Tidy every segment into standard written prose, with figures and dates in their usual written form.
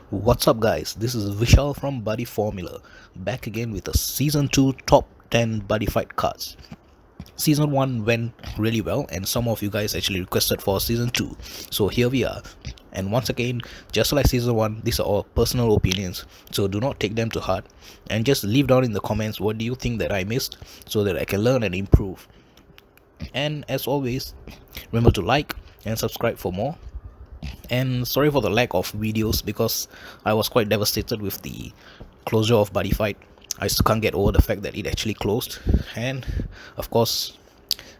What's up guys, this is Vishal from Buddy Formula, back again with a Season 2 Top 10 Buddyfight cards. Season 1 went really well and some of you guys actually requested for Season 2, so here we are. And once again, just like Season 1, these are all personal opinions, so do not take them to heart and just leave down in the comments what do you think that I missed so that I can learn and improve. And as always, remember to like and subscribe for more. And sorry for the lack of videos because I was quite devastated with the closure of Buddyfight. I still can't get over the fact that it actually closed, and of course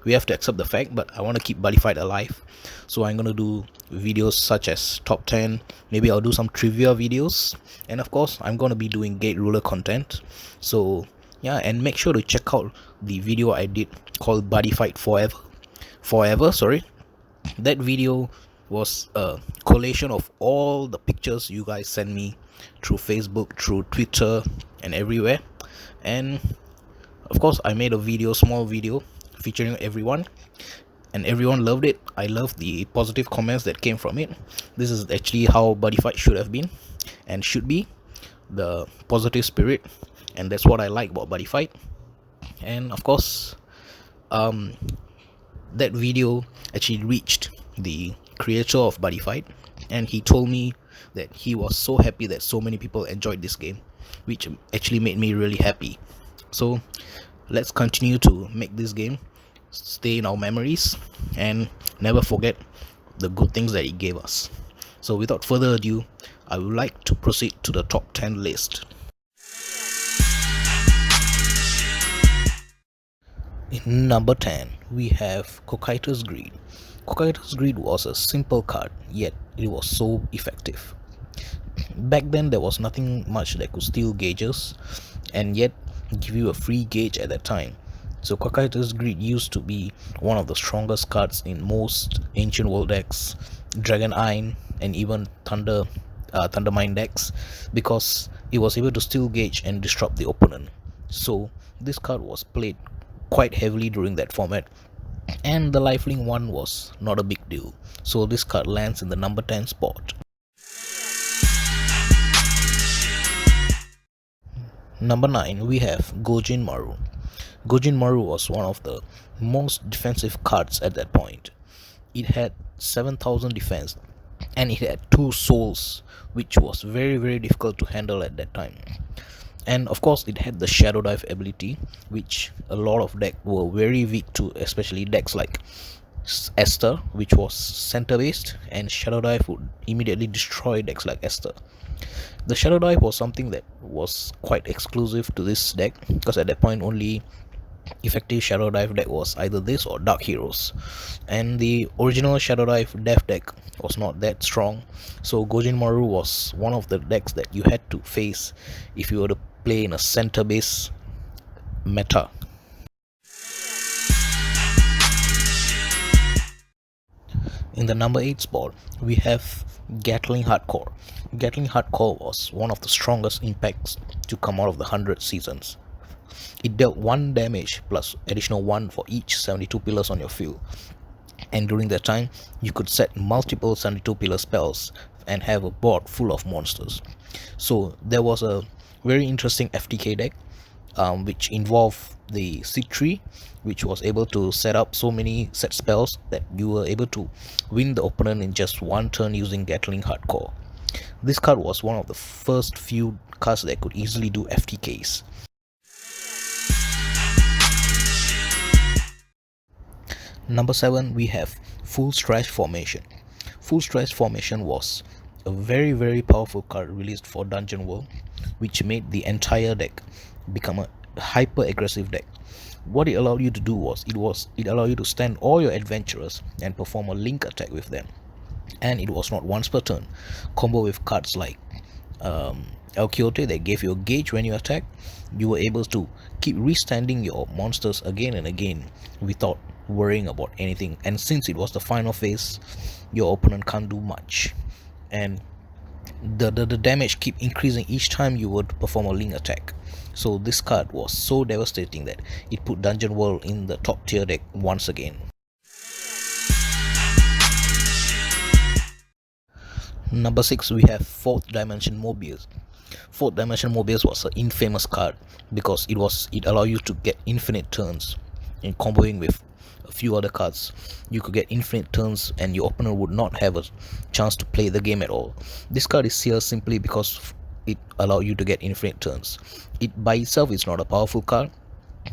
we have to accept the fact, but I want to keep Buddyfight alive, so I'm gonna do videos such as top 10, maybe I'll do some trivia videos, and of course I'm gonna be doing gate ruler content. So yeah, and make sure to check out the video I did called Buddyfight Forever, sorry. That video was a collation of all the pictures you guys sent me through Facebook, through Twitter and everywhere, and of course I made a small video featuring everyone, and everyone loved it. I loved the positive comments that came from it. This is actually how Buddyfight should have been and should be, the positive spirit, and that's what I like about Buddyfight. And of course that video actually reached the creator of Buddyfight, and he told me that he was so happy that so many people enjoyed this game, which actually made me really happy. So let's continue to make this game stay in our memories and never forget the good things that it gave us. So without further ado, I would like to proceed to the top 10 list. In number 10, we have Cyclops Greed. Cyclops Greed was a simple card, yet it was so effective. Back then there was nothing much that could steal gauges and yet give you a free gauge at that time. So Cyclops Greed used to be one of the strongest cards in most Ancient World decks, Dragon Iron, and even Thundermine decks, because it was able to steal gauge and disrupt the opponent. So this card was played quite heavily during that format, and the lifelink one was not a big deal, so this card lands in the number 10 spot. Number 9, we have Goji Maru. Goji Maru was one of the most defensive cards at that point. It had 7000 defense and it had 2 souls, which was very difficult to handle at that time. And of course it had the Shadow Dive ability, which a lot of decks were very weak to, especially decks like Esther, which was center based, and Shadow Dive would immediately destroy decks like Esther. The Shadow Dive was something that was quite exclusive to this deck, because at that point only effective Shadow Dive deck was either this or Dark Heroes, and the original Shadow Dive death deck was not that strong, so Goji Maru was one of the decks that you had to face if you were to play in a center base meta. In the number 8 spot, we have Gatling Hardcore. Gatling Hardcore was one of the strongest impacts to come out of the 100 seasons. It dealt 1 damage plus additional 1 for each 72 pillars on your field, and during that time you could set multiple 72 pillar spells and have a board full of monsters. So there was a very interesting FTK deck which involved the Seed Tree, which was able to set up so many set spells that you were able to win the opponent in just 1 turn using Gatling Hardcore. This card was one of the first few cards that could easily do FTKs. Number 7, we have Full Stretch Formation. Full Stretch Formation was a very powerful card released for Dungeon World, which made the entire deck become a hyper aggressive deck. What it allowed you to do was it allowed you to stand all your adventurers and perform a link attack with them, and it was not once per turn. Combo with cards like El Quixote that gave you a gauge when you attack, you were able to keep restanding your monsters again and again without worrying about anything, and since it was the final phase, your opponent can't do much, and the damage keep increasing each time you would perform a link attack. So this card was so devastating that it put Dungeon World in the top tier deck once again. Number 6, we have Fourth Dimension Mobius. Fourth Dimension Mobius was an infamous card because it allowed you to get infinite turns. In comboing with a few other cards, you could get infinite turns and your opponent would not have a chance to play the game at all. This card is here simply because it allowed you to get infinite turns. It by itself is not a powerful card,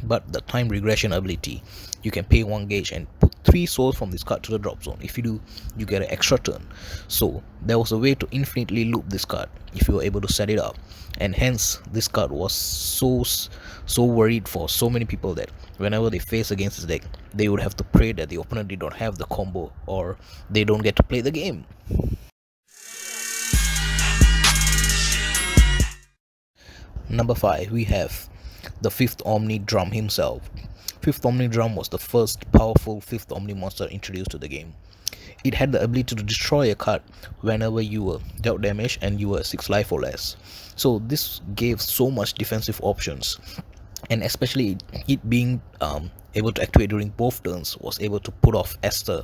but the time regression ability, you can pay 1 gauge and put 3 souls from this card to the drop zone. If you do, you get an extra turn. So there was a way to infinitely loop this card if you were able to set it up, and hence this card was so worried for so many people that whenever they face against this deck, they would have to pray that the opponent did not have the combo or they don't get to play the game. Number 5, we have the 5th Omni Drum himself. 5th Omni Drum was the first powerful 5th Omni monster introduced to the game. It had the ability to destroy a card whenever you were dealt damage and you were 6 life or less. So this gave so much defensive options, and especially it being able to activate during both turns was able to put off Esther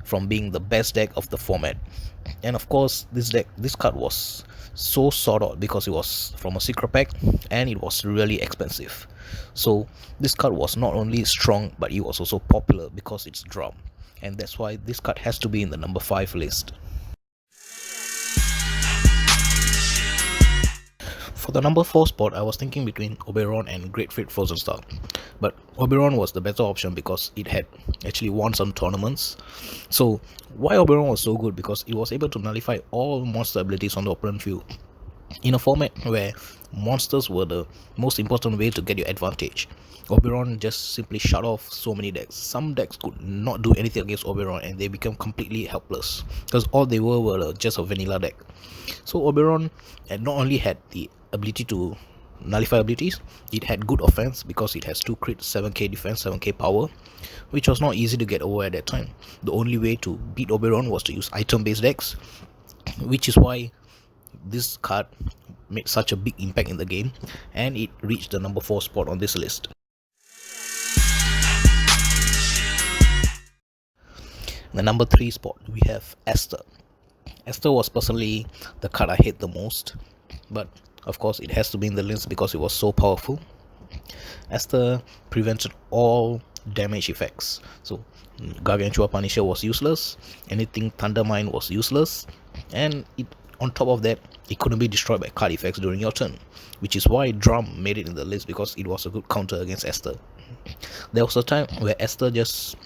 from being the best deck of the format. And of course, this card was so sought out because it was from a secret pack and it was really expensive. So this card was not only strong, but it was also popular because it's drum, and that's why this card has to be in the number 5 list. For the number 4 spot, I was thinking between Oberon and Great Fate Frozen Star, but Oberon was the better option because it had actually won some tournaments. So why Oberon was so good? Because it was able to nullify all monster abilities on the opponent field in a format where monsters were the most important way to get your advantage. Oberon just simply shut off so many decks. Some decks could not do anything against Oberon and they become completely helpless because all they were just a vanilla deck. So Oberon not only had the ability to nullify abilities, it had good offense because it has 2 crit, 7k defense, 7k power, which was not easy to get over at that time. The only way to beat Oberon was to use item based decks, which is why this card made such a big impact in the game and it reached the number 4 spot on this list. The number 3 spot, we have Esther. Esther was personally the card I hate the most, but of course it has to be in the list because it was so powerful. Esther prevented all damage effects. So Gargantua Punisher was useless, anything Thundermine was useless, and on top of that, it couldn't be destroyed by card effects during your turn, which is why Drum made it in the list because it was a good counter against Esther. There was a time where Esther just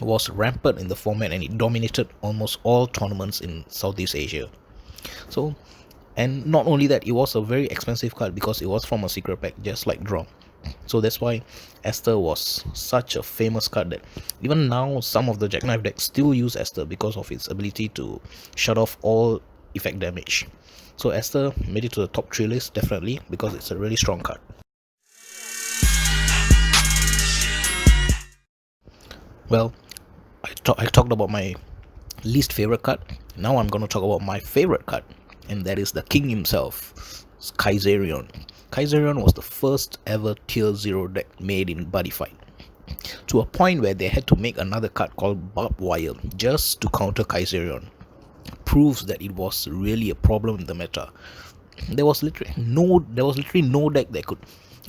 was rampant in the format and it dominated almost all tournaments in Southeast Asia. So, and not only that, it was a very expensive card because it was from a secret pack just like Drum. So that's why Esther was such a famous card that even now some of the Jackknife decks still use Esther because of its ability to shut off all effect damage. So Esther made it to the top 3 list definitely because it's a really strong card. Well, I talked about my least favorite card. Now I'm going to talk about my favorite card, and that is the king himself, Kaiserion. Kaiserion was the first ever tier 0 deck made in Buddyfight, to a point where they had to make another card called Barbed Wire just to counter Kaiserion. Proves that it was really a problem in the meta. There was literally no deck that could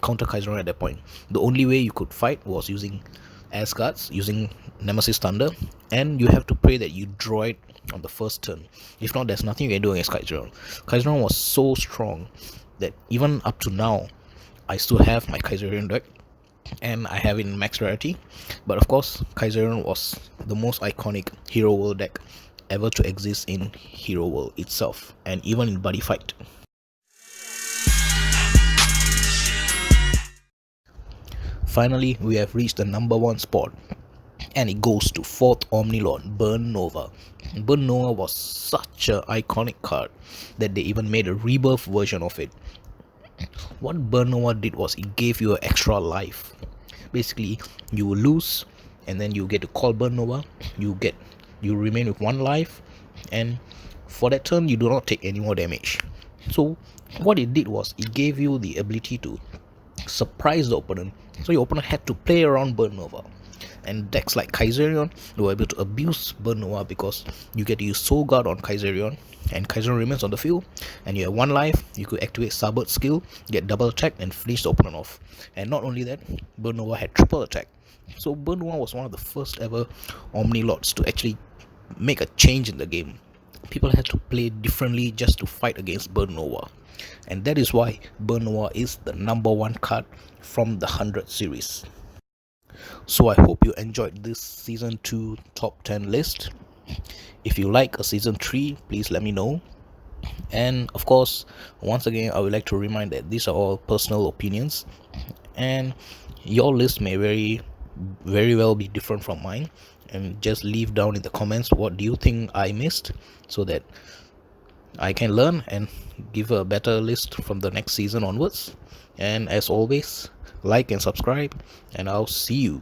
counter Kaiserion at that point. The only way you could fight was using Asgards, using Nemesis Thunder, and you have to pray that you draw it on the first turn. If not, there's nothing you can do against Kaiserion. Kaiserion was so strong that even up to now, I still have my Kaiserion deck, and I have it in max rarity. But of course, Kaiserion was the most iconic Hero World deck ever to exist in Hero World itself, and even in Buddyfight. Finally, we have reached the number 1 spot, and it goes to 4th Omnilord, Burn Nova. Burn Nova was such an iconic card that they even made a rebirth version of it. What Burn Nova did was it gave you an extra life. Basically, you will lose, and then you get to call Burn Nova. You remain with 1 life, and for that turn, you do not take any more damage. So what it did was it gave you the ability to surprise the opponent. So your opponent had to play around Burn Nova. And decks like Kaiserion were able to abuse Burn Noir because you get to use Soul Guard on Kaiserion, and Kaiserion remains on the field, and you have 1 life. You could activate Sabot skill, get double attack, and finish the opponent off. And not only that, Burn Noir had triple attack. So Burn Noir was one of the first ever Omni Lords to actually make a change in the game. People had to play differently just to fight against Burn Noir, and that is why Burn Noir is the #1 card from the 100 series. So I hope you enjoyed this season 2 top 10 list. If you like a season 3, please let me know. And of course, once again, I would like to remind that these are all personal opinions, and your list may very well be different from mine. And just leave down in the comments what do you think I missed, so that I can learn and give a better list from the next season onwards. And as always, like and subscribe, and I'll see you